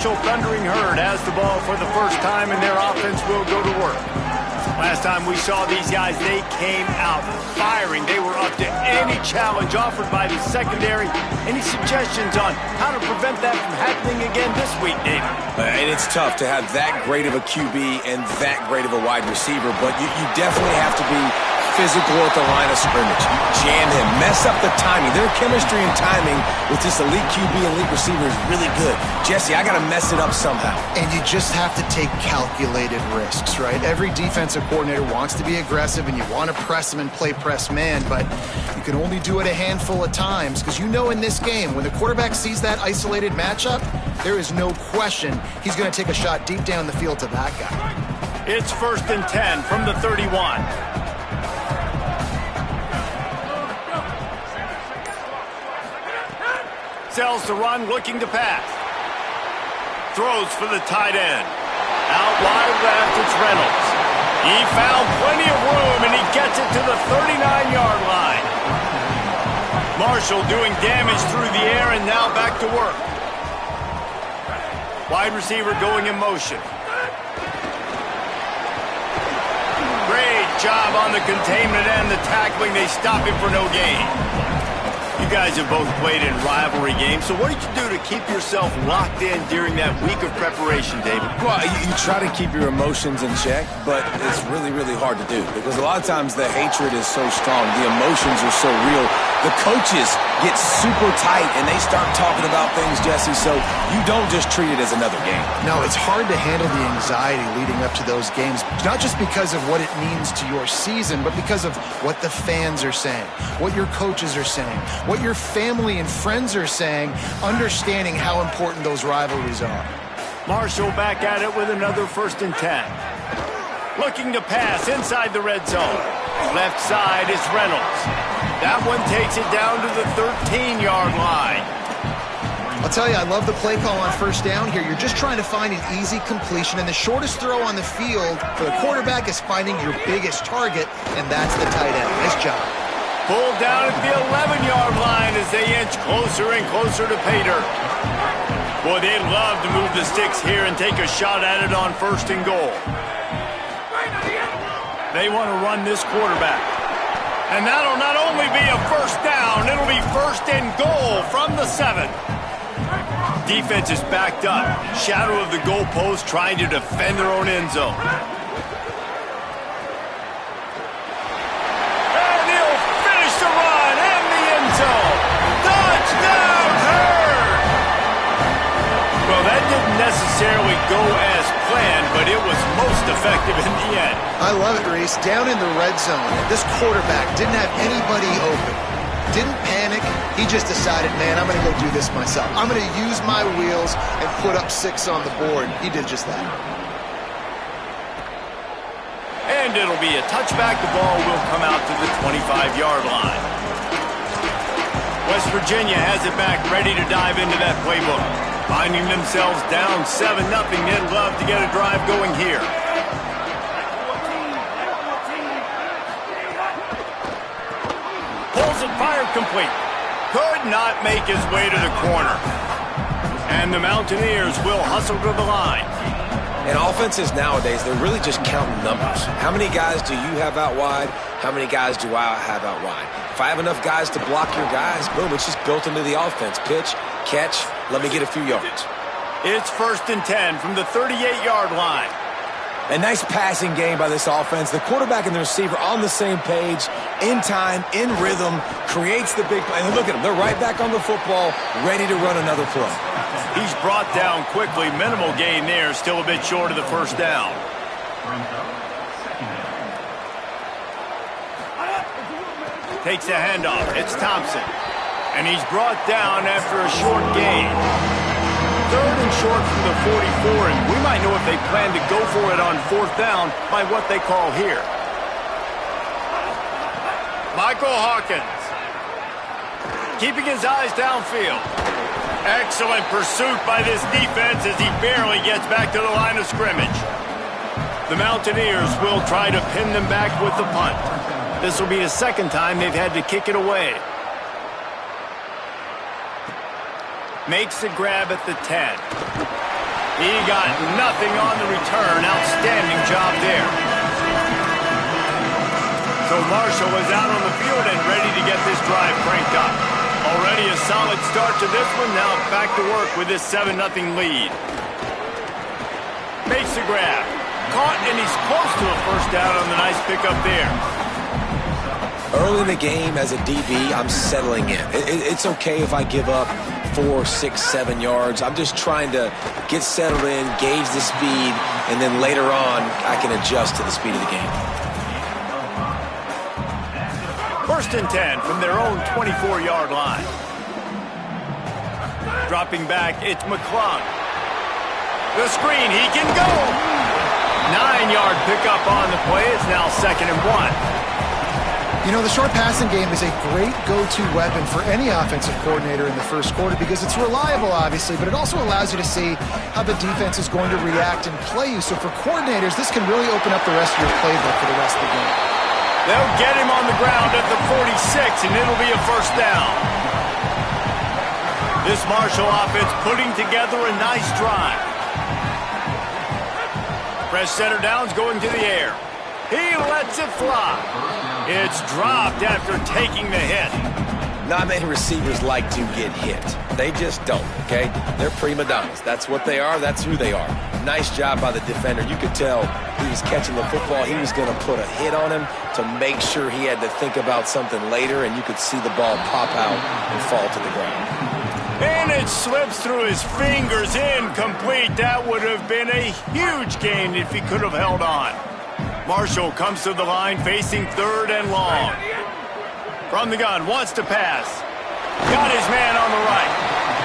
Thundering herd has the ball for the first time, and their offense will go to work. Last time we saw these guys, they came out firing. They were up to any challenge offered by the secondary. Any suggestions on how to prevent that from happening again this week, David? And it's tough to have that great of a QB and that great of a wide receiver, but you definitely have to be physical at the line of scrimmage. Jam him, mess up the timing. Their chemistry and timing with this elite QB and elite receiver is really good. Jesse, I got to mess it up somehow. And you just have to take calculated risks, right? Every defensive coordinator wants to be aggressive, and you want to press them and play press man, but you can only do it a handful of times because you know in this game, when the quarterback sees that isolated matchup, there is no question he's going to take a shot deep down the field to that guy. It's 1st and 10 from the 31. Sells the run, looking to pass. Throws for the tight end. Out wide left, it's Reynolds. He found plenty of room, and he gets it to the 39-yard line. Marshall doing damage through the air, and now back to work. Wide receiver going in motion. Great job on the containment and the tackling. They stop him for no gain. You guys have both played in rivalry games, so what did you do to keep yourself locked in during that week of preparation, David? Well, you try to keep your emotions in check, but it's really, really hard to do because a lot of times the hatred is so strong, the emotions are so real. The coaches get super tight, and they start talking about things, Jesse, so you don't just treat it as another game. No, it's hard to handle the anxiety leading up to those games, not just because of what it means to your season, but because of what the fans are saying, what your coaches are saying, what your family and friends are saying, understanding how important those rivalries are. Marshall back at it with another 1st and 10. Looking to pass inside the red zone. Left side is Reynolds. That one takes it down to the 13-yard line. I'll tell you, I love the play call on 1st down here. You're just trying to find an easy completion, and the shortest throw on the field for the quarterback is finding your biggest target, and that's the tight end. Nice job. Pulled down at the 11-yard line as they inch closer and closer to pay dirt. Boy, they'd love to move the sticks here and take a shot at it on 1st and goal. They want to run this quarterback. And that'll not only be a 1st down, it'll be 1st and goal from the 7. Defense is backed up. Shadow of the goalpost trying to defend their own end zone. And he'll finish the run in the end zone. Touchdown, Herd! Well, that didn't necessarily go as planned, but it was most effective in the end. I love it, Reese. Down in the red zone, this quarterback didn't have anybody open. Didn't panic. He just decided, man, I'm going to go do this myself. I'm going to use my wheels and put up 6 on the board. He did just that. And it'll be a touchback. The ball will come out to the 25-yard line. West Virginia has it back, ready to dive into that playbook. Finding themselves down 7-0. They'd love to get a drive going here. Pulls it, fired complete. Could not make his way to the corner. And the Mountaineers will hustle to the line. And offenses nowadays, they're really just counting numbers. How many guys do you have out wide? How many guys do I have out wide? If I have enough guys to block your guys, boom, it's just built into the offense. Pitch, catch, let me get a few yards. It's 1st and 10 from the 38-yard line. A nice passing game by this offense. The quarterback and the receiver on the same page, in time, in rhythm, creates the big play. And look at them. They're right back on the football, ready to run another play. He's brought down quickly. Minimal gain there. Still a bit short of the 1st down. Takes a handoff. It's Thompson. And he's brought down after a short gain. 3rd and short from the 44, and we might know if they plan to go for it on 4th down by what they call here. Michael Hawkins. Keeping his eyes downfield. Excellent pursuit by this defense as he barely gets back to the line of scrimmage. The Mountaineers will try to pin them back with the punt. This will be the 2nd time they've had to kick it away. Makes the grab at the 10. He got nothing on the return. Outstanding job there. So Marshall is out on the field and ready to get this drive cranked up. Already a solid start to this one. Now back to work with this 7-0 lead. Makes the grab. Caught, and he's close to a first down on the nice pickup there. Early in the game as a DB, I'm settling in. It's okay if I give up 4, 6, 7 yards. I'm just trying to get settled in, gauge the speed, and then later on, I can adjust to the speed of the game. 1st and 10 from their own 24-yard line. Dropping back, it's McClung. The screen, he can go. 9-yard pickup on the play. It's now 2nd and 1. You know, the short passing game is a great go-to weapon for any offensive coordinator in the first quarter because it's reliable, obviously, but it also allows you to see how the defense is going to react and play you. So for coordinators, this can really open up the rest of your playbook for the rest of the game. They'll get him on the ground at the 46, and it'll be a first down. This Marshall offense putting together a nice drive. Fresh center downs going to the air. He lets it fly. It's dropped after taking the hit. Not many receivers like to get hit. They just don't, okay? They're prima donnas. That's what they are. That's who they are. Nice job by the defender. You could tell he was catching the football. He was going to put a hit on him to make sure he had to think about something later, and you could see the ball pop out and fall to the ground. And it slips through his fingers, incomplete. That would have been a huge gain if he could have held on. Marshall comes to the line facing 3rd and long. From the gun, wants to pass. Got his man on the right.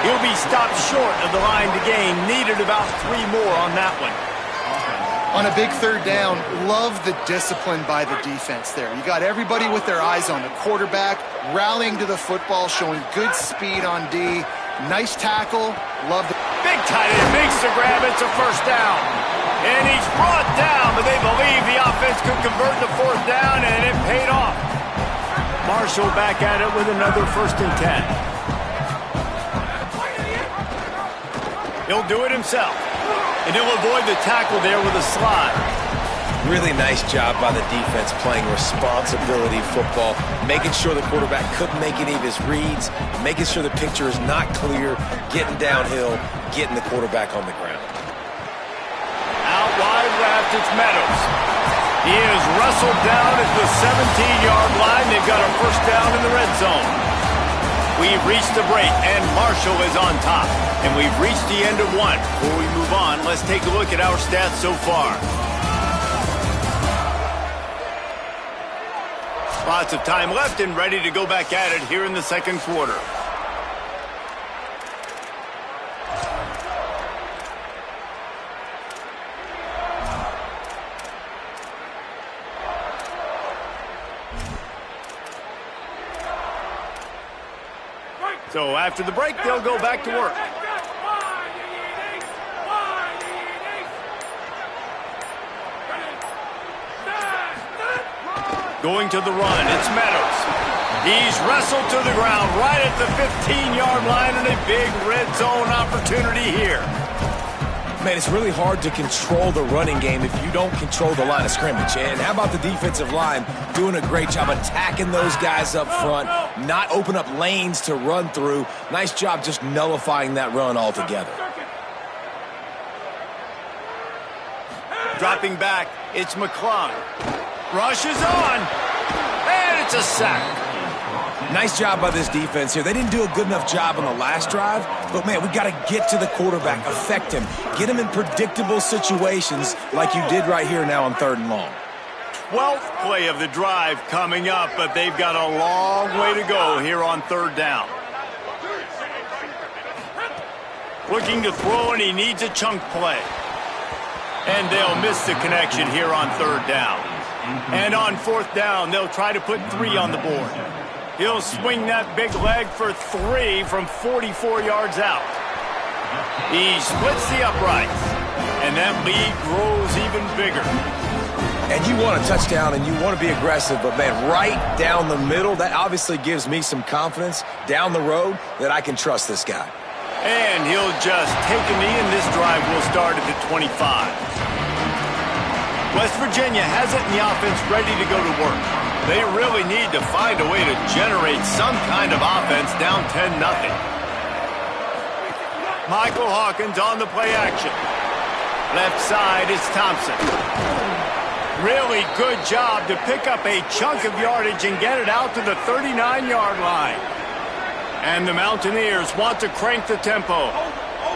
He'll be stopped short of the line to gain. Needed about 3 more on that one. On a big 3rd down, love the discipline by the defense there. You got everybody with their eyes on the quarterback, rallying to the football, showing good speed on D. Nice tackle. Love the... Big tight end makes the grab. It's a first down. And he's brought down, but they believe the offense could convert the 4th down, and it paid off. Marshall back at it with another 1st and 10. He'll do it himself. And he'll avoid the tackle there with a slide. Really nice job by the defense playing responsibility football, making sure the quarterback couldn't make any of his reads, making sure the picture is not clear, getting downhill, getting the quarterback on the ground. Out wide left, it's Meadows. He is wrestled down at the 17-yard line. They've got a first down in the red zone. We've reached the break, and Marshall is on top. And we've reached the end of one. Before we move on, let's take a look at our stats so far. Lots of time left and ready to go back at it here in the 2nd quarter. So after the break, they'll go back to work. Going to the run, it's Meadows. He's wrestled to the ground right at the 15-yard line, and a big red zone opportunity here. Man, it's really hard to control the running game if you don't control the line of scrimmage. And how about the defensive line doing a great job attacking those guys up front, not open up lanes to run through. Nice job just nullifying that run altogether. Dropping back, it's McClung. Rushes on, and it's a sack. Nice job by this defense here. They didn't do a good enough job on the last drive, but, man, we got to get to the quarterback, affect him, get him in predictable situations like you did right here now on 3rd and long. 12th play of the drive coming up, but they've got a long way to go here on 3rd down. Looking to throw, and he needs a chunk play. And they'll miss the connection here on 3rd down. And on 4th down, they'll try to put 3 on the board. He'll swing that big leg for 3 from 44 yards out. He splits the uprights, and that lead grows even bigger. And you want a touchdown, and you want to be aggressive, but, man, right down the middle, that obviously gives me some confidence down the road that I can trust this guy. And he'll just take a knee, and this drive will start at the 25. West Virginia has it in the offense ready to go to work. They really need to find a way to generate some kind of offense down 10-0. Michael Hawkins on the play action. Left side is Thompson. Really good job to pick up a chunk of yardage and get it out to the 39-yard line. And the Mountaineers want to crank the tempo.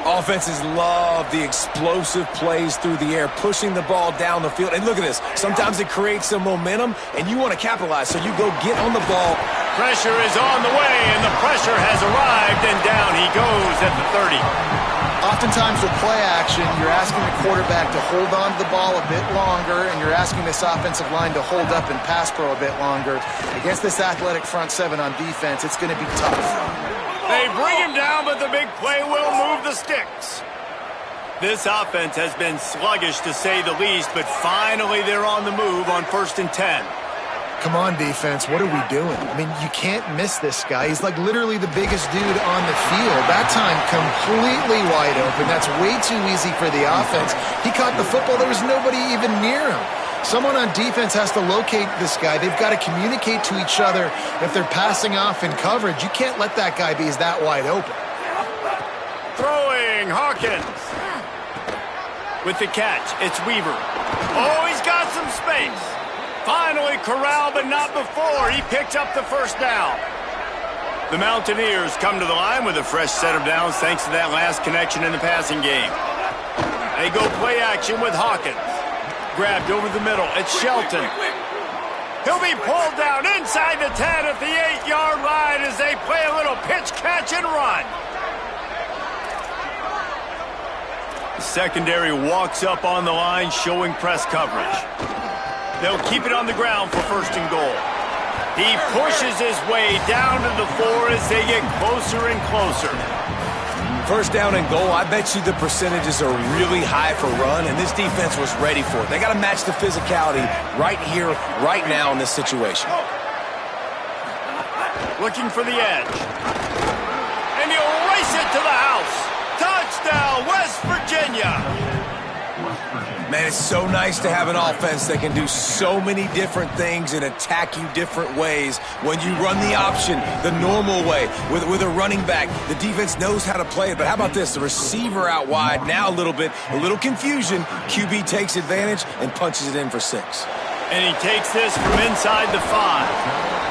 Offenses love the explosive plays through the air, pushing the ball down the field. And look at this. Sometimes it creates some momentum, and you want to capitalize, so you go get on the ball. Pressure is on the way, and the pressure has arrived, and down he goes at the 30. Oftentimes with play action, you're asking the quarterback to hold on to the ball a bit longer, and you're asking this offensive line to hold up and pass pro a bit longer. Against this athletic front seven on defense, it's going to be tough. They bring him down, but the big play will move the sticks. This offense has been sluggish, to say the least, but finally they're on the move on 1st and 10. Come on, defense. What are we doing? I mean, you can't miss this guy. He's like literally the biggest dude on the field. That time, completely wide open. That's way too easy for the offense. He caught the football. There was nobody even near him. Someone on defense has to locate this guy. They've got to communicate to each other if they're passing off in coverage. You can't let that guy be that wide open. Throwing, Hawkins. With the catch, it's Weaver. Oh, he's got some space. Finally corralled, but not before. He picks up the first down. The Mountaineers come to the line with a fresh set of downs thanks to that last connection in the passing game. They go play action with Hawkins. Grabbed over the middle. It's Shelton. He'll be pulled down inside the 10 at the 8-yard line as they play a little pitch, catch, and run. The secondary walks up on the line, showing press coverage. They'll keep it on the ground for 1st and goal. He pushes his way down to the 4 as they get closer and closer. 1st down and goal, I bet you the percentages are really high for run, and this defense was ready for it. They got to match the physicality right here, right now in this situation. Looking for the edge. And he'll race it to the house. Touchdown, West Virginia. Man, it's so nice to have an offense that can do so many different things and attack you different ways. When you run the option the normal way with a running back, the defense knows how to play it. But how about this? The receiver out wide, now a little confusion. QB takes advantage and punches it in for 6. And he takes this from inside the 5.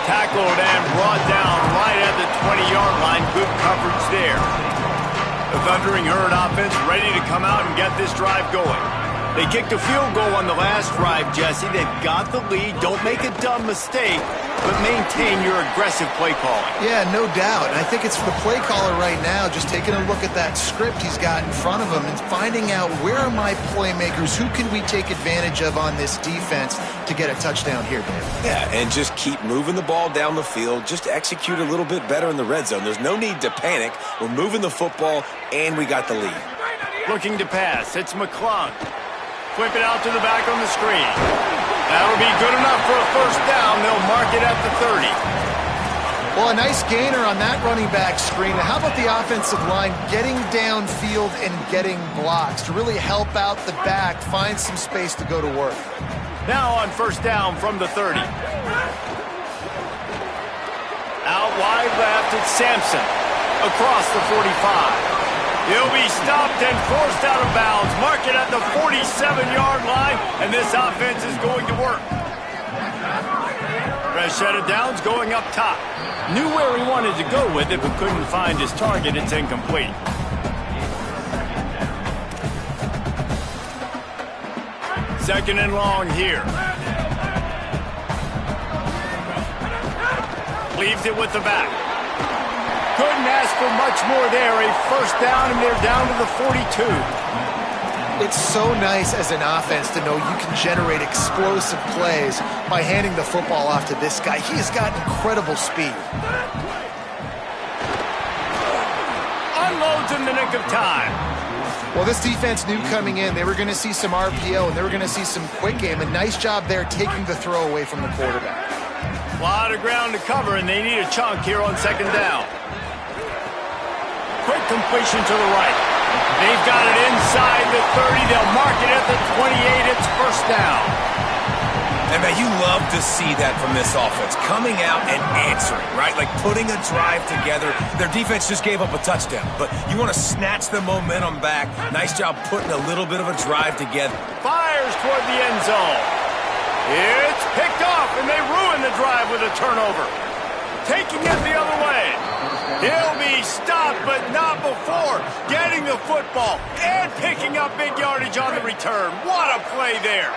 Tackled and brought down right at the 20-yard line. Good coverage there. The Thundering Herd offense ready to come out and get this drive going. They kicked a field goal on the last drive, Jesse. They've got the lead. Don't make a dumb mistake, but maintain your aggressive play calling. Yeah, no doubt. And I think it's the play caller right now just taking a look at that script he's got in front of him and finding out where are my playmakers, who can we take advantage of on this defense to get a touchdown here, Dave. Yeah, and just keep moving the ball down the field. Just execute a little bit better in the red zone. There's no need to panic. We're moving the football, and we got the lead. Looking to pass. It's McClung. Flip it out to the back on the screen. That'll be good enough for a 1st down. They'll mark it at the 30. Well, a nice gainer on that running back screen. How about the offensive line getting downfield and getting blocks to really help out the back, find some space to go to work. Now on 1st down from the 30. Out wide left, it's Sampson. Across the 45. He'll be stopped and forced out of bounds. Mark it at the 47-yard line, and this offense is going to work. Fresh set of downs going up top. Knew where he wanted to go with it, but couldn't find his target. It's incomplete. Second and long here. Leaves it with the back. Couldn't ask for much more there. A 1st down, and they're down to the 42. It's so nice as an offense to know you can generate explosive plays by handing the football off to this guy. He has got incredible speed. Unloads in the nick of time. Well, this defense knew coming in they were going to see some RPO and they were going to see some quick game. A nice job there taking the throw away from the quarterback. A lot of ground to cover, and they need a chunk here on 2nd down. Quick completion to the right. They've got it inside the 30. They'll mark it at the 28. It's first down. And man, you love to see that from this offense, coming out and answering, right? Like putting a drive together. Their defense just gave up a touchdown, but you want to snatch the momentum back. Nice job putting a little bit of a drive together. Fires toward the end zone. It's picked off, and they ruin the drive with a turnover. Taking it the other way. He'll be stopped, but not before getting the football and picking up big yardage on the return. What a play there.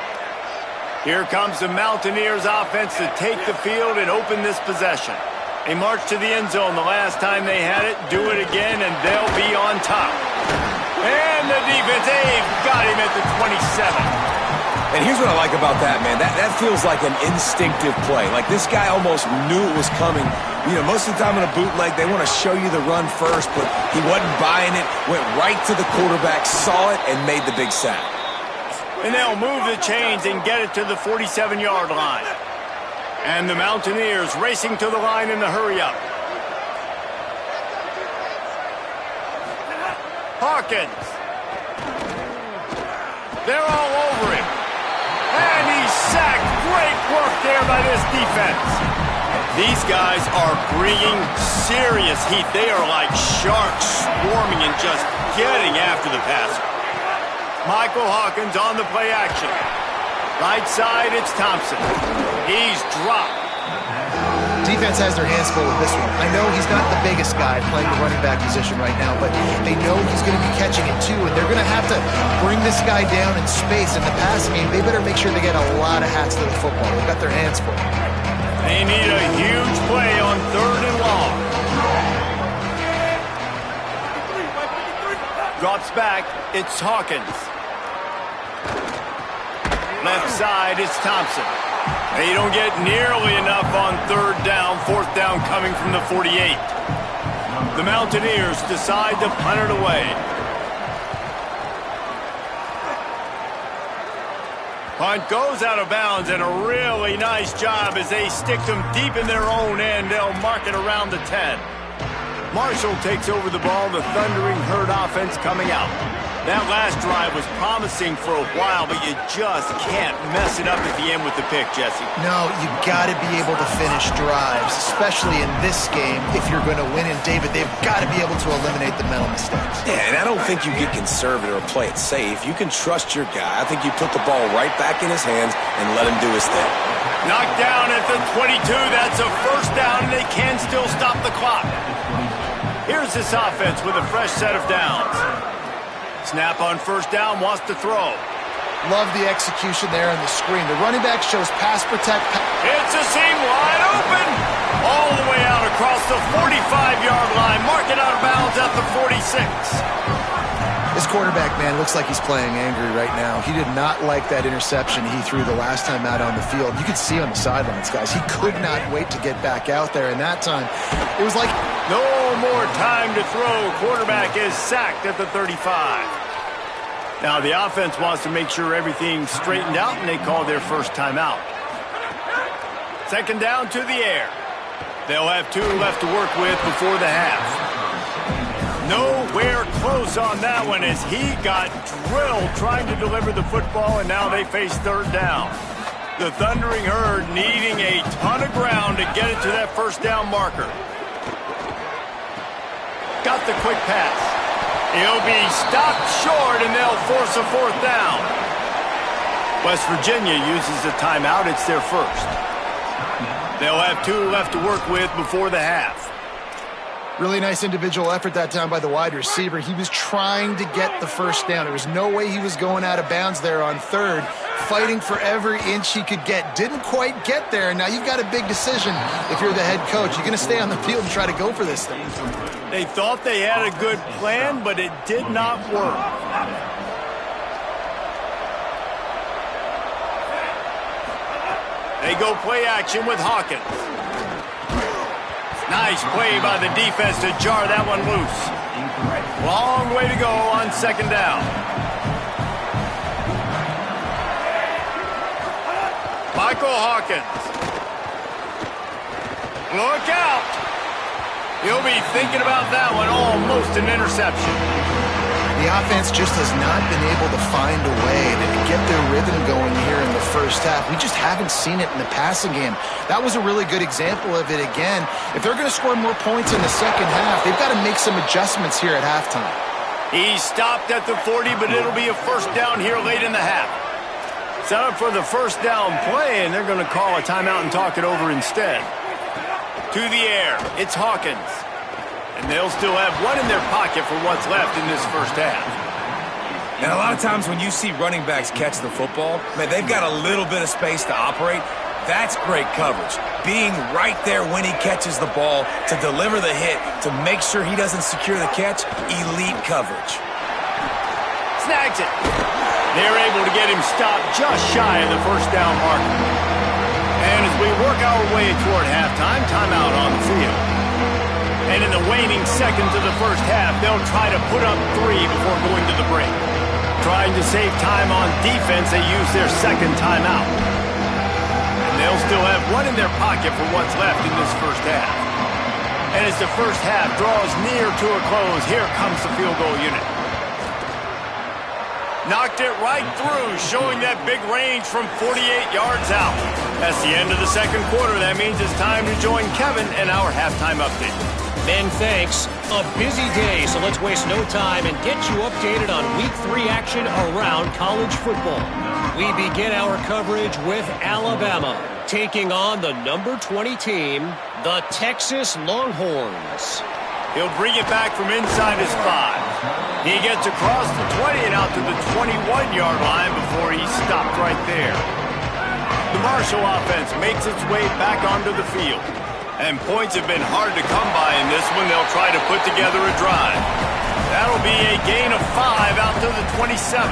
Here comes the Mountaineers offense to take the field and open this possession. They marched to the end zone the last time they had it. Do it again, and they'll be on top. And the defense, they've got him at the 27. And here's what I like about that, man. That feels like an instinctive play. Like this guy almost knew it was coming. You know, most of the time in a bootleg, they want to show you the run first, but he wasn't buying it. Went right to the quarterback, saw it, and made the big sack. And they'll move the chains and get it to the 47-yard line. And the Mountaineers racing to the line in the hurry-up. Hawkins. They're all over him. And he's sacked. Great work there by this defense. These guys are bringing serious heat. They are like sharks swarming and just getting after the passer. Michael Hawkins on the play action. Right side, it's Thompson. He's dropped. Defense has their hands full with this one. I know he's not the biggest guy playing the running back position right now, but they know he's going to be catching it too, and they're going to have to bring this guy down in space. In the passing game, they better make sure they get a lot of hats to the football. They've got their hands full. They need a huge play on 3rd and long. Drops back, it's Hawkins. Left side, it's Thompson. They don't get nearly enough on 3rd down. 4th down coming from the 48. The Mountaineers decide to punt it away. Punt goes out of bounds, and a really nice job as they stick them deep in their own end. They'll mark it around the 10. Marshall takes over the ball. The Thundering Herd offense coming out. That last drive was promising for a while, but you just can't mess it up at the end with the pick, Jesse. No, you got to be able to finish drives, especially in this game. If you're going to win, and David, they've got to be able to eliminate the mental mistakes. Yeah, and I don't think you get conservative or play it safe. You can trust your guy. I think you put the ball right back in his hands and let him do his thing. Knocked down at the 22. That's a first down, and they can still stop the clock. Here's this offense with a fresh set of downs. Snap on first down, wants to throw. Love the execution there on the screen. The running back shows pass protect. It's a seam wide open. All the way out across the 45-yard line. Mark it out of bounds at the 46. This quarterback, man, looks like he's playing angry right now. He did not like that interception he threw the last time out on the field. You could see on the sidelines, guys. He could not wait to get back out there. And that time, it was like... No more time to throw. Quarterback is sacked at the 35. Now, the offense wants to make sure everything's straightened out, and they call their first timeout. 2nd down to the air. They'll have 2 left to work with before the half. Nowhere close on that one as he got drilled trying to deliver the football, and now they face 3rd down. The Thundering Herd needing a ton of ground to get it to that first down marker. Got the quick pass. He'll be stopped short, and they'll force a 4th down. West Virginia uses a timeout. It's their first. They'll have 2 left to work with before the half. Really nice individual effort that time by the wide receiver. He was trying to get the first down. There was no way he was going out of bounds there on 3rd. Fighting for every inch he could get. Didn't quite get there. Now you've got a big decision if you're the head coach. You're going to stay on the field and try to go for this thing. They thought they had a good plan, but it did not work. They go play action with Hawkins. Nice play by the defense to jar that one loose. Long way to go on 2nd down. Michael Hawkins. Look out. He'll be thinking about that one, almost an interception. The offense just has not been able to find a way to get their rhythm going here in the first half. We just haven't seen it in the passing game. That was a really good example of it again. If they're going to score more points in the second half, they've got to make some adjustments here at halftime. He stopped at the 40, but it'll be a first down here late in the half. Set up for the first down play, and they're going to call a timeout and talk it over instead. To the air, it's Hawkins. And they'll still have one in their pocket for what's left in this first half. And a lot of times when you see running backs catch the football, man, they've got a little bit of space to operate. That's great coverage. Being right there when he catches the ball to deliver the hit, to make sure he doesn't secure the catch, elite coverage. Snags it. They're able to get him stopped just shy of the first down marker. And as we work our way toward halftime, timeout on the field. And in the waning seconds of the first half, they'll try to put up 3 before going to the break. Trying to save time on defense, they use their second timeout. And they'll still have one in their pocket for what's left in this first half. And as the first half draws near to a close, here comes the field goal unit. Knocked it right through, showing that big range from 48 yards out. That's the end of the second quarter. That means it's time to join Kevin and our halftime update. Ben, thanks. A busy day, so let's waste no time and get you updated on Week 3 action around college football. We begin our coverage with Alabama, taking on the number 20 team, the Texas Longhorns. He'll bring it back from inside his 5. He gets across the 20 and out to the 21-yard line before he's stopped right there. The Marshall offense makes its way back onto the field. And points have been hard to come by in this one. They'll try to put together a drive. That'll be a gain of 5 out to the 27.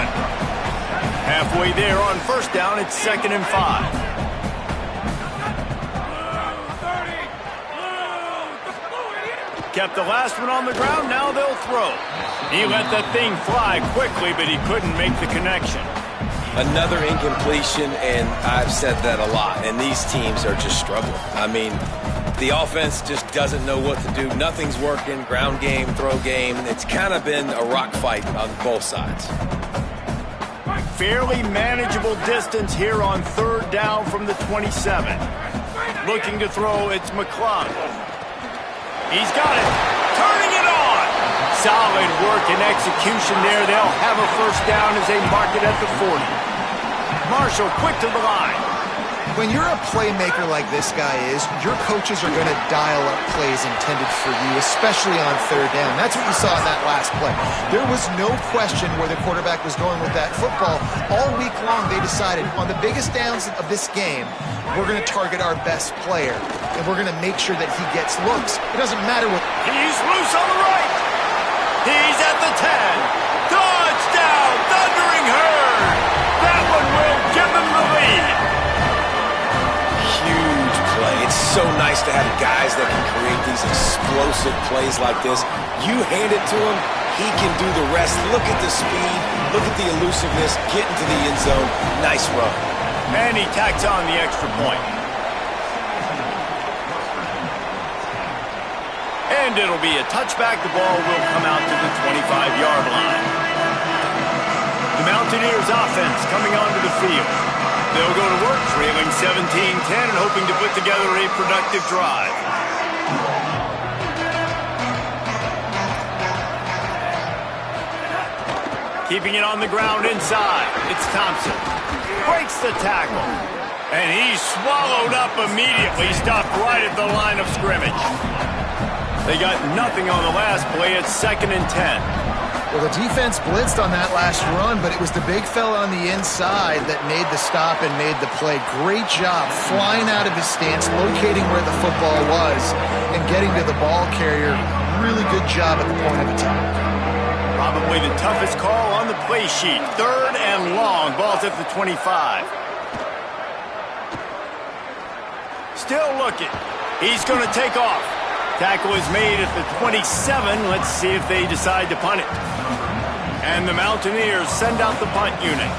Halfway there on first down, it's 2nd and 5. Kept the last one on the ground, now they'll throw. He let that thing fly quickly, but he couldn't make the connection. Another incompletion, and I've said that a lot, and these teams are just struggling. I mean, the offense just doesn't know what to do. Nothing's working, ground game, throw game. It's kind of been a rock fight on both sides. Fairly manageable distance here on third down from the 27. Looking to throw, it's McClung. He's got it. Turning it on. Solid work and execution there. They'll have a first down as they mark it at the 40. Marshall quick to the line. When you're a playmaker like this guy is, your coaches are going to dial up plays intended for you, especially on third down. That's what you saw in that last play. There was no question where the quarterback was going with that football. All week long, they decided on the biggest downs of this game, we're going to target our best player, and we're going to make sure that he gets looks. It doesn't matter what... He's loose on the right. He's at the 10. Touchdown, Thundering Herd. That one will give them the lead. Huge play. It's so nice to have guys that can create these explosive plays like this. You hand it to him, he can do the rest. Look at the speed. Look at the elusiveness. Get into the end zone. Nice run. And he tacks on the extra point. And it'll be a touchback. The ball will come out to the 25-yard line. The Mountaineers offense coming onto the field. They'll go to work, trailing 17-10 and hoping to put together a productive drive. Keeping it on the ground inside. It's Thompson. Breaks the tackle. And he's swallowed up immediately. Stopped right at the line of scrimmage. They got nothing on the last play. It's 2nd and 10. Well, the defense blitzed on that last run, but it was the big fella on the inside that made the stop and made the play. Great job flying out of his stance, locating where the football was, and getting to the ball carrier. Really good job at the point of attack. Probably the toughest call on the play sheet. 3rd and long. Ball's at the 25. Still looking. He's going to take off. Tackle is made at the 27. Let's see if they decide to punt it. And the Mountaineers send out the punt unit.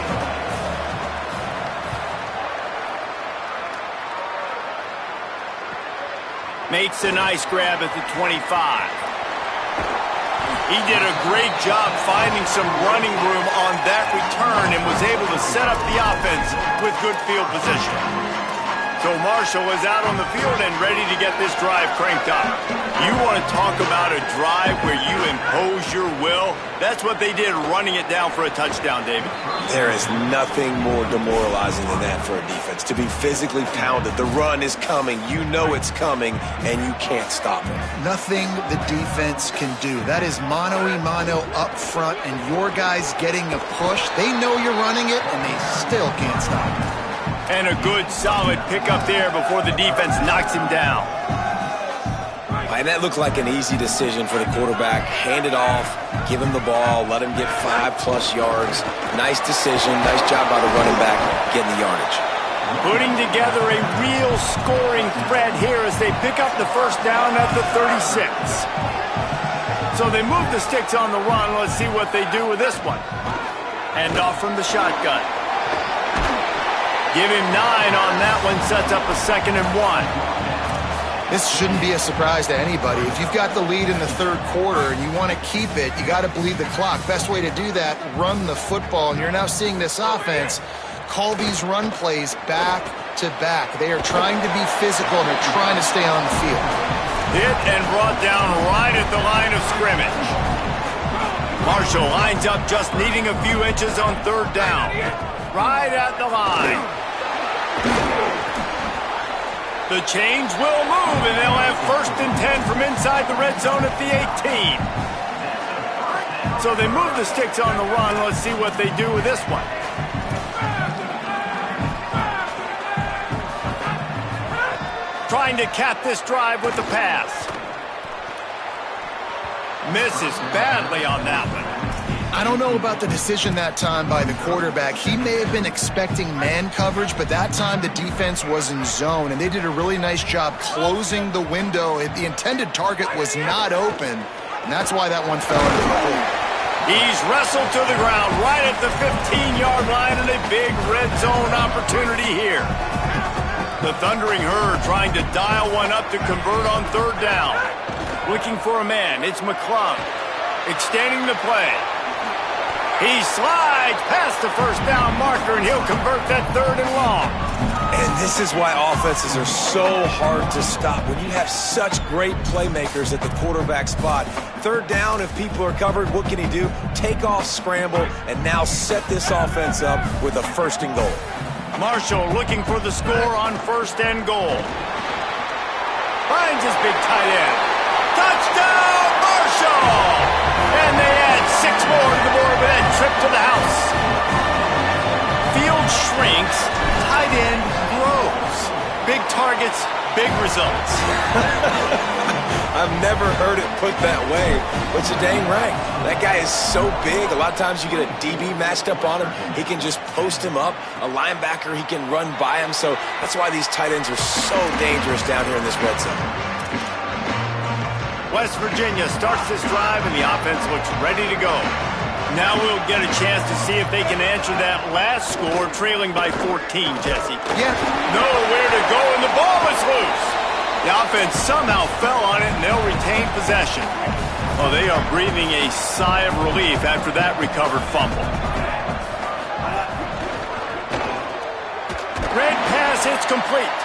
Makes a nice grab at the 25. He did a great job finding some running room on that return and was able to set up the offense with good field position. So Marshall is out on the field and ready to get this drive cranked up. You want to talk about a drive where you impose your will? That's what they did running it down for a touchdown, David. There is nothing more demoralizing than that for a defense. To be physically pounded. The run is coming. You know it's coming, and you can't stop it. Nothing the defense can do. That is mano-a-mano up front, and your guys getting a push. They know you're running it, and they still can't stop it. And a good, solid pickup there before the defense knocks him down. And that looked like an easy decision for the quarterback. Hand it off, give him the ball, let him get 5+ yards. Nice decision. Nice job by the running back getting the yardage. Putting together a real scoring threat here as they pick up the first down at the 36. So they move the sticks on the run. Let's see what they do with this one. Hand off from the shotgun. Give him 9 on that one, sets up a 2nd and 1. This shouldn't be a surprise to anybody. If you've got the lead in the third quarter and you want to keep it, you got to bleed the clock. Best way to do that, run the football. And you're now seeing this offense call these run plays back to back. They are trying to be physical and they're trying to stay on the field. Hit and brought down right at the line of scrimmage. Marshall lines up just needing a few inches on 3rd down. Right at the line. The chains will move, and they'll have 1st and 10 from inside the red zone at the 18. So they move the sticks on the run. Let's see what they do with this one. Trying to cap this drive with the pass. Misses badly on that one. I don't know about the decision that time by the quarterback. He may have been expecting man coverage, but that time the defense was in zone, and they did a really nice job closing the window. The intended target was not open, and that's why that one fell into the hole. He's wrestled to the ground right at the 15-yard line, and a big red zone opportunity here. The Thundering Herd trying to dial one up to convert on 3rd down. Looking for a man. It's McClung. Extending the play. He slides past the 1st down marker, and he'll convert that 3rd and long. And this is why offenses are so hard to stop. When you have such great playmakers at the quarterback spot, 3rd down, if people are covered, what can he do? Take off, scramble, and now set this offense up with a 1st and goal. Marshall looking for the score on 1st and goal. Finds his big tight end. Touchdown, Marshall! And they add 6 more to the board with that trip to the house. Field shrinks, tight end grows. Big targets, big results. I've never heard it put that way, but you're dang right. That guy is so big. A lot of times you get a DB matched up on him. He can just post him up. A linebacker, he can run by him. So that's why these tight ends are so dangerous down here in this red zone. West Virginia starts this drive, and the offense looks ready to go. Now we'll get a chance to see if they can answer that last score, trailing by 14, Jesse. Yeah. Nowhere to go, and the ball is loose. The offense somehow fell on it, and they'll retain possession. Well, they are breathing a sigh of relief after that recovered fumble. Red pass hits complete.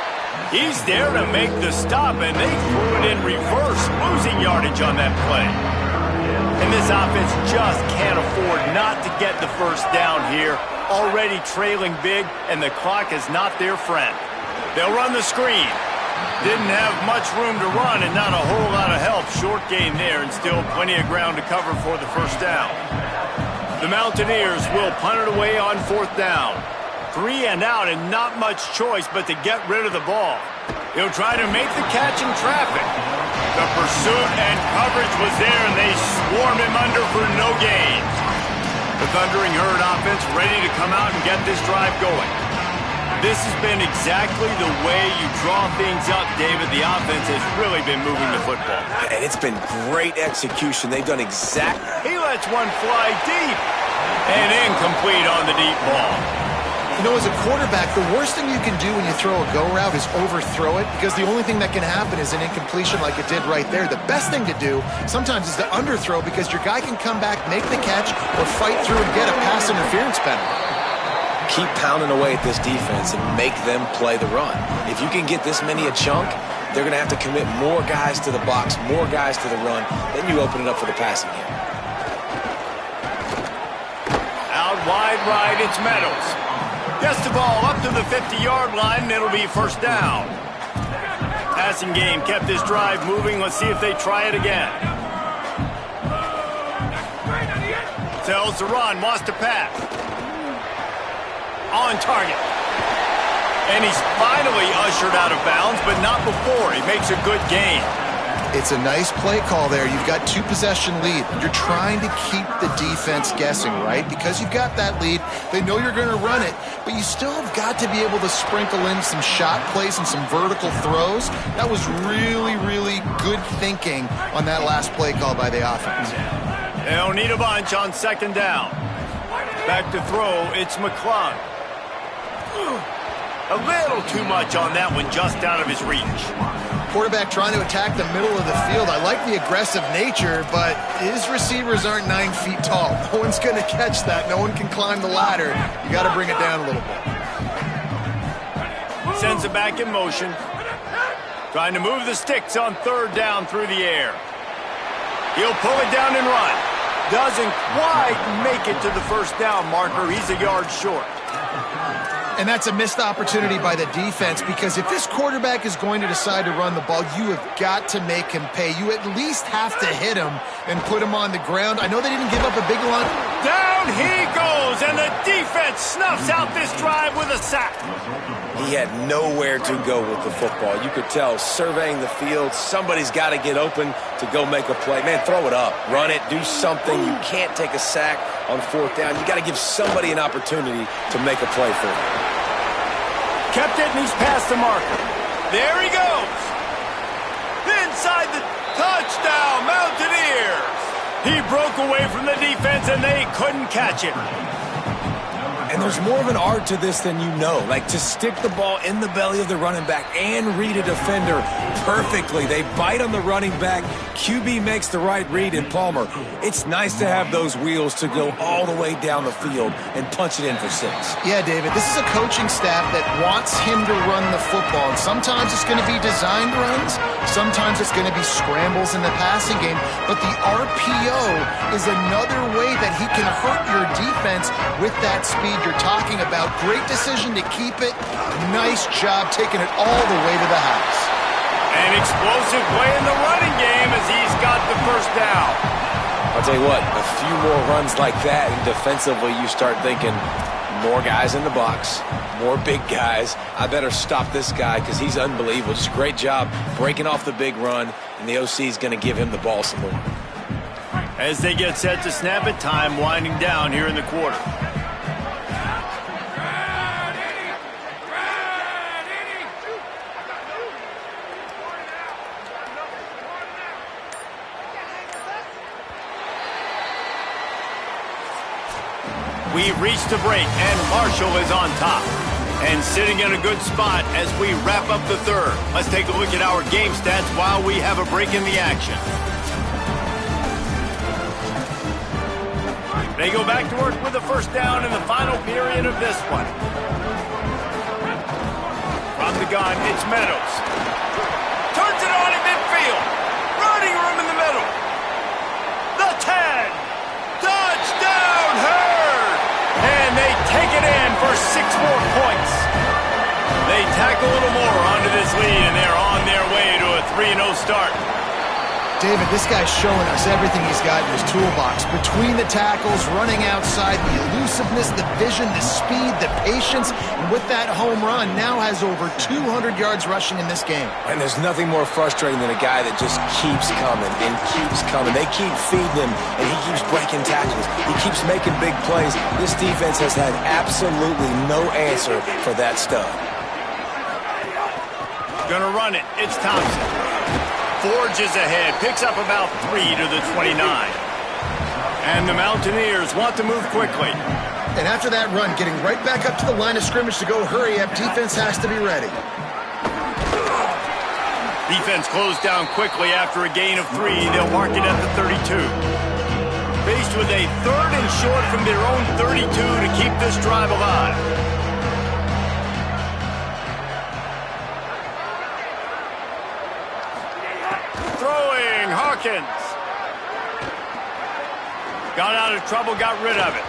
He's there to make the stop, and they threw it in reverse, losing yardage on that play. And this offense just can't afford not to get the 1st down here. Already trailing big, and the clock is not their friend. They'll run the screen. Didn't have much room to run and not a whole lot of help. Short gain there and still plenty of ground to cover for the 1st down. The Mountaineers will punt it away on 4th down. 3 and out and not much choice but to get rid of the ball. He'll try to make the catch in traffic. The pursuit and coverage was there, and they swarm him under for no gain. The Thundering Herd offense ready to come out and get this drive going. This has been exactly the way you draw things up, David. The offense has really been moving the football. And it's been great execution. They've done exactly. He lets one fly deep and incomplete on the deep ball. You know, as a quarterback, the worst thing you can do when you throw a go route is overthrow it, because the only thing that can happen is an incompletion like it did right there. The best thing to do sometimes is to underthrow, because your guy can come back, make the catch, or fight through and get a pass interference penalty. Keep pounding away at this defense and make them play the run. If you can get this many a chunk, they're going to have to commit more guys to the box, more guys to the run. Then you open it up for the passing game. Out wide right, it's Meadows. Gets the ball up to the 50-yard line, and it'll be first down. Passing game kept this drive moving. Let's see if they try it again. Tells the run, wants to pass. On target. And he's finally ushered out of bounds, but not before. He makes a good gain. It's a nice play call there. You've got 2-possession lead. You're trying to keep the defense guessing, right? Because you've got that lead, they know you're going to run it, but you still have got to be able to sprinkle in some shot plays and some vertical throws. That was really, really good thinking on that last play call by the offense. They'll need a bunch on second down. Back to throw, it's McClung. A little too much on that one, just out of his reach. Quarterback trying to attack the middle of the field. I like the aggressive nature, but his receivers aren't 9 feet tall. No one's going to catch that. No one can climb the ladder. You got to bring it down a little bit. Sends it back in motion. Trying to move the sticks on third down through the air. He'll pull it down and run. Doesn't quite make it to the first down marker. He's a yard short. And that's a missed opportunity by the defense, because if this quarterback is going to decide to run the ball, you have got to make him pay. You at least have to hit him and put him on the ground. I know they didn't give up a big one. Down he goes, and the defense snuffs out this drive with a sack. He had nowhere to go with the football. You could tell, surveying the field, somebody's got to get open to go make a play. Man, throw it up, run it, do something. You can't take a sack on fourth down. You got to give somebody an opportunity to make a play for you. Kept it, and he's past the marker. There he goes. Inside the touchdown, Mountaineers. He broke away from the defense, and they couldn't catch him. And there's more of an art to this than you know. Like, to stick the ball in the belly of the running back and read a defender perfectly. They bite on the running back. QB makes the right read in Palmer. It's nice to have those wheels to go all the way down the field and punch it in for 6. Yeah, David, this is a coaching staff that wants him to run the football. And sometimes it's going to be designed runs. Sometimes it's going to be scrambles in the passing game. But the RPO is another way that he can hurt your defense with that speed you're talking about. Great decision to keep it. Nice job taking it all the way to the house. An explosive play in the running game as he's got the first down. I'll tell you what, a few more runs like that, and defensively you start thinking, more guys in the box, more big guys. I better stop this guy because he's unbelievable. Just a great job breaking off the big run, and the OC is going to give him the ball some more. As they get set to snap it, time winding down here in the quarter. We've reached the break, and Marshall is on top. And sitting in a good spot as we wrap up the third. Let's take a look at our game stats while we have a break in the action. They go back to work with the first down in the final period of this one. From the gun, it's Meadows. Turns it on in midfield. Running room in the middle. The 10. Touchdown, Hurd! And they take it in for 6 more points. They tack a little more onto this lead, and they're on their way to a 3-0 start. David, this guy's showing us everything he's got in his toolbox. Between the tackles, running outside, the elusiveness, the vision, the speed, the patience, and with that home run, now has over 200 yards rushing in this game. And there's nothing more frustrating than a guy that just keeps coming and keeps coming. They keep feeding him, and he keeps breaking tackles. He keeps making big plays. This defense has had absolutely no answer for that stud. Gonna run it. It's Thompson. Forges ahead, picks up about 3 to the 29. And the Mountaineers want to move quickly. And after that run, getting right back up to the line of scrimmage to go hurry up, defense has to be ready. Defense closed down quickly after a gain of 3. They'll mark it at the 32. Faced with a 3rd and short from their own 32 to keep this drive alive. Throwing, Hawkins. Got out of trouble, got rid of it.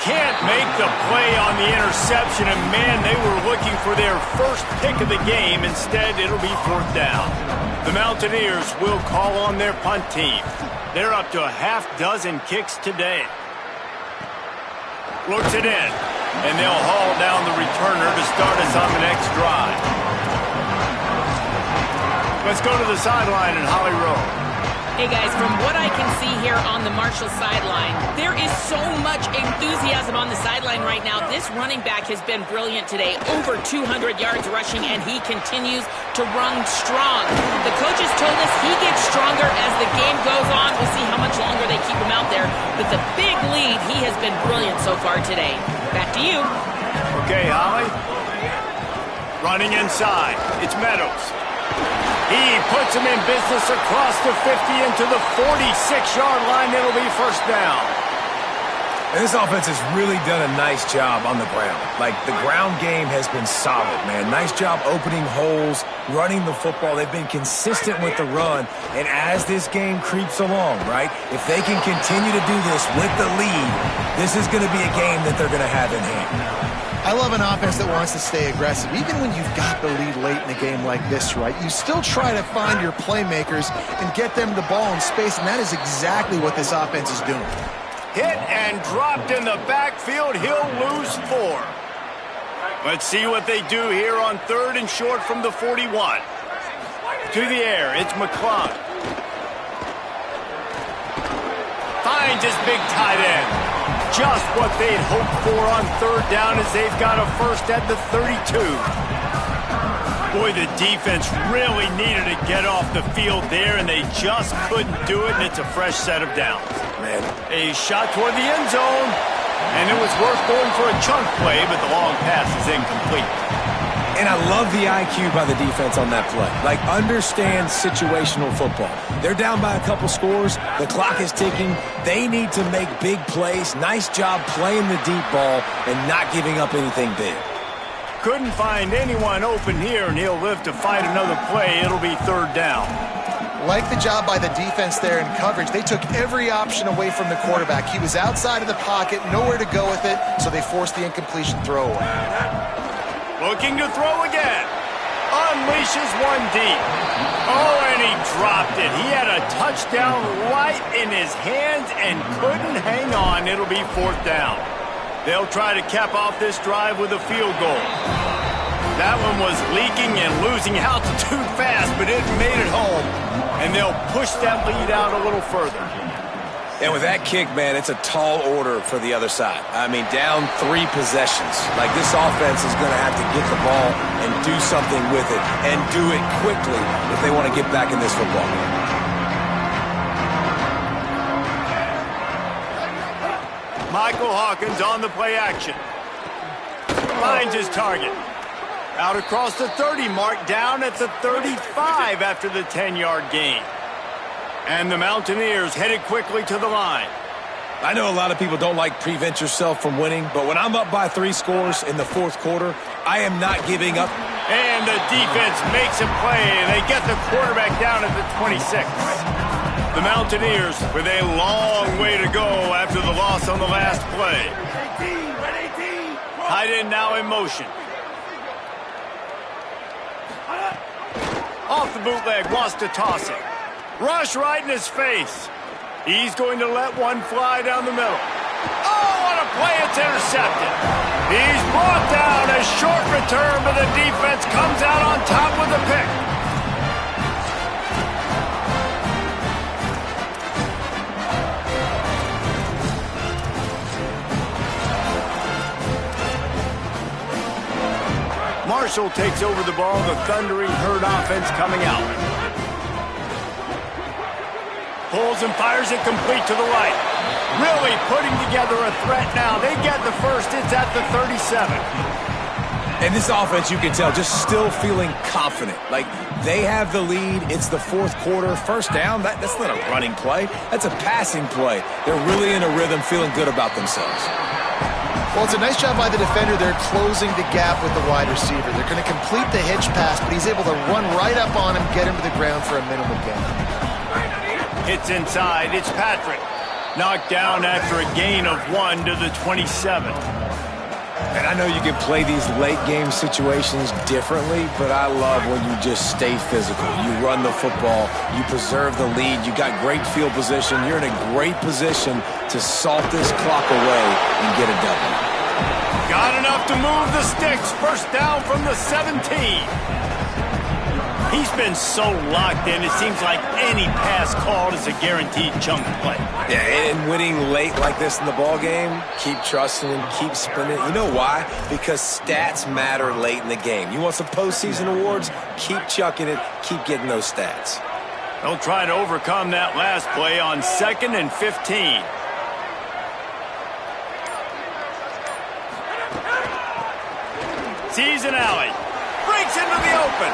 Can't make the play on the interception, and man, they were looking for their first pick of the game. Instead, it'll be 4th down. The Mountaineers will call on their punt team. They're up to a half-dozen kicks today. Looks it in, and they'll haul down the returner to start us on the next drive. Let's go to the sideline in Holly Rowe. Hey guys, from what I can see here on the Marshall sideline, there is so much enthusiasm on the sideline right now. This running back has been brilliant today. Over 200 yards rushing, and he continues to run strong. The coaches told us he gets stronger as the game goes on. We'll see how much longer they keep him out there. But the big lead, he has been brilliant so far today. Back to you. Okay, Holly. Running inside. It's Meadows. He puts him in business across the 50 into the 46-yard line. It'll be 1st down. And this offense has really done a nice job on the ground. Like, the ground game has been solid, man. Nice job opening holes, running the football. They've been consistent with the run. And as this game creeps along, right, if they can continue to do this with the lead, this is going to be a game that they're going to have in hand. I love an offense that wants to stay aggressive. Even when you've got the lead late in a game like this, right, you still try to find your playmakers and get them the ball in space, and that is exactly what this offense is doing. Hit and dropped in the backfield. He'll lose 4. Let's see what they do here on 3rd and short from the 41. To the air, it's McClung. Finds his big tight end. Just what they'd hoped for on 3rd down as they've got a 1st at the 32. Boy, the defense really needed to get off the field there, and they just couldn't do it, and it's a fresh set of downs. Man, a shot toward the end zone, and it was worth going for a chunk play, but the long pass is incomplete. and I love the IQ by the defense on that play. Like, understand situational football. They're down by a couple scores. The clock is ticking. They need to make big plays. Nice job playing the deep ball and not giving up anything big. Couldn't find anyone open here, and he'll live to fight another play. It'll be third down. Like the job by the defense there in coverage. They took every option away from the quarterback. He was outside of the pocket, nowhere to go with it, so they forced the incompletion throwaway. Looking to throw again. Unleashes one deep. Oh, and he dropped it. He had a touchdown right in his hands and couldn't hang on. It'll be fourth down. They'll try to cap off this drive with a field goal. That one was leaking and losing altitude fast, but it made it home. And they'll push that lead out a little further. And with that kick, man, it's a tall order for the other side. I mean, down 3 possessions. Like, this offense is going to have to get the ball and do something with it, and do it quickly if they want to get back in this football game. Michael Hawkins on the play action. Finds his target. Out across the 30 mark, down at the 35 after the 10-yard gain. And the Mountaineers headed quickly to the line. I know a lot of people don't like prevent yourself from winning, but when I'm up by 3 scores in the fourth quarter, I am not giving up. And the defense makes a play. They get the quarterback down at the 26. The Mountaineers with a long way to go after the loss on the last play. Tight end now in motion. Off the bootleg, wants to toss it. Rush right in his face. He's going to let one fly down the middle. Oh, what a play. It's intercepted. He's brought down. A short return, but the defense comes out on top with the pick. Marshall takes over the ball. The thundering herd offense coming out. Pulls and fires it complete to the right. Really putting together a threat now. They get the first. It's at the 37. And this offense, you can tell, just still feeling confident. Like, they have the lead. It's the fourth quarter. First down, that's not a running play. That's a passing play. They're really in a rhythm, feeling good about themselves. Well, it's a nice job by the defender. They're closing the gap with the wide receiver. They're going to complete the hitch pass, but he's able to run right up on him, get him to the ground for a minimal gain. Hits inside. It's Patrick. Knocked down after a gain of 1 to the 27. And I know you can play these late-game situations differently, but I love when you just stay physical. You run the football. You preserve the lead. You got great field position. You're in a great position to salt this clock away and get a W. Got enough to move the sticks. First down from the 17. He's been so locked in, it seems like any pass called is a guaranteed chunk play. Yeah, and winning late like this in the ball game, keep trusting him, keep spinning. You know why? Because stats matter late in the game. You want some postseason awards? Keep chucking it, keep getting those stats. They'll try to overcome that last play on 2nd and 15. Sees an alley. Breaks into the open.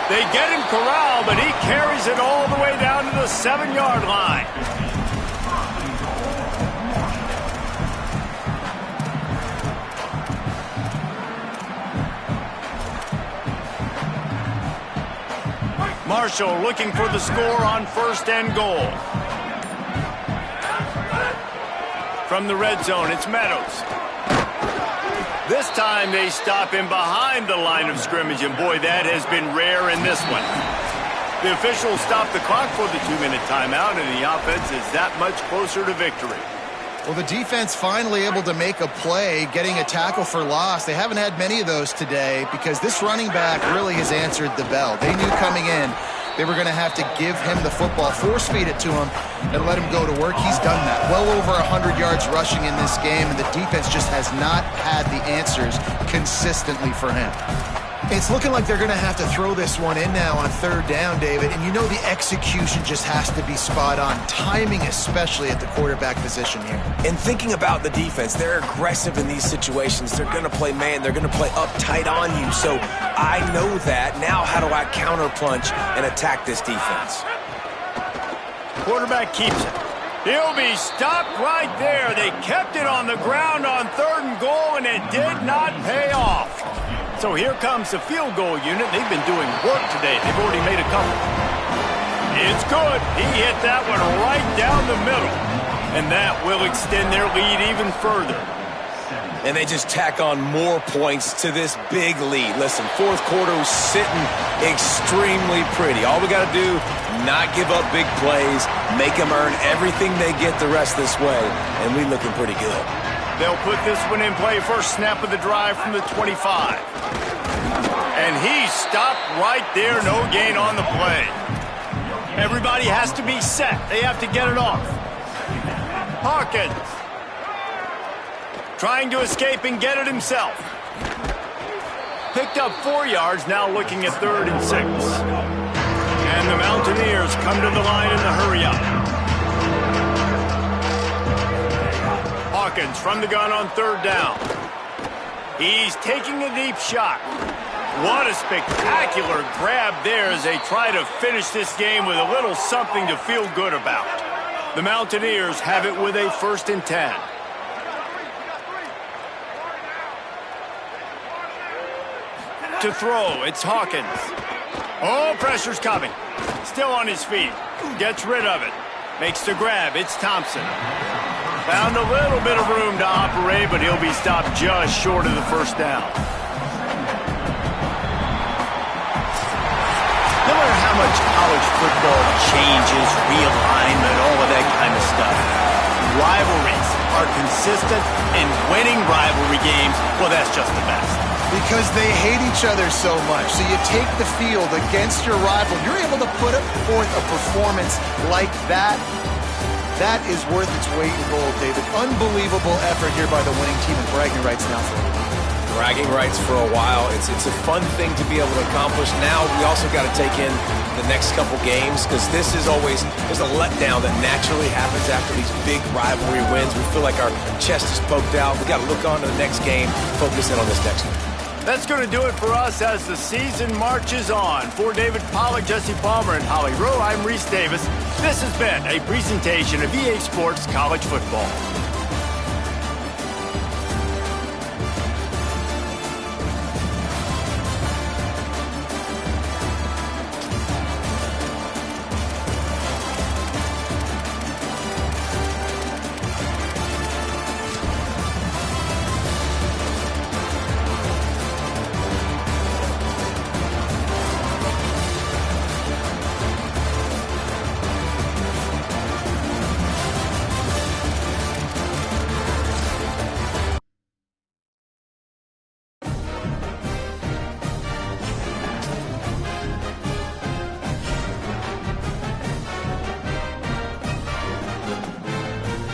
They get him corralled, but he carries it all the way down to the 7-yard line. Marshall looking for the score on 1st and goal. From the red zone, it's Meadows. This time they stop him behind the line of scrimmage, and boy, that has been rare in this one. The officials stop the clock for the 2-minute timeout, and the offense is that much closer to victory. Well, the defense finally able to make a play, getting a tackle for loss. They haven't had many of those today because this running back really has answered the bell. They knew coming in they were going to have to give him the football, force-feed it to him, and let him go to work. He's done that. Well over 100 yards rushing in this game, and the defense just has not had the answers consistently for him. It's looking like they're going to have to throw this one in now on 3rd down, David, and you know the execution just has to be spot on, timing especially at the quarterback position here. And thinking about the defense, they're aggressive in these situations. They're going to play man. They're going to play up tight on you. So I know that. Now how do I counterpunch and attack this defense? Quarterback keeps it. He'll be stopped right there. They kept it on the ground on 3rd and goal, and it did not pay off. So here comes the field goal unit. They've been doing work today. They've already made a couple. It's good. He hit that one right down the middle. And that will extend their lead even further. And they just tack on more points to this big lead. Listen, 4th quarter was sitting extremely pretty. All we got to do, not give up big plays, make them earn everything they get the rest this way, and we looking pretty good. They'll put this one in play. First snap of the drive from the 25. And he stopped right there. No gain on the play. Everybody has to be set. They have to get it off. Hawkins. Trying to escape and get it himself. Picked up 4 yards, now looking at 3rd and 6. And the Mountaineers come to the line in the hurry-up. Hawkins from the gun on 3rd down. He's taking a deep shot. What a spectacular grab there as they try to finish this game with a little something to feel good about. The Mountaineers have it with a 1st and 10. To throw, it's Hawkins. Oh, pressure's coming. Still on his feet. Gets rid of it. Makes the grab. It's Thompson. Found a little bit of room to operate, but he'll be stopped just short of the 1st down. No matter how much college football changes, realignment, all of that kind of stuff, rivalries are consistent, and winning rivalry games, well, that's just the best. Because they hate each other so much. So you take the field against your rival. You're able to put forth a performance like that. That is worth its weight in gold, David. Unbelievable effort here by the winning team, and bragging rights now for you. bragging rights for a while. It's a fun thing to be able to accomplish. Now we also got to take in the next couple games because there's a letdown that naturally happens after these big rivalry wins. We feel like our chest is poked out. We got to look on to the next game, focus in on this next one. That's going to do it for us as the season marches on. For David Pollack, Jesse Palmer, and Holly Rowe, I'm Reese Davis. This has been a presentation of EA Sports College Football.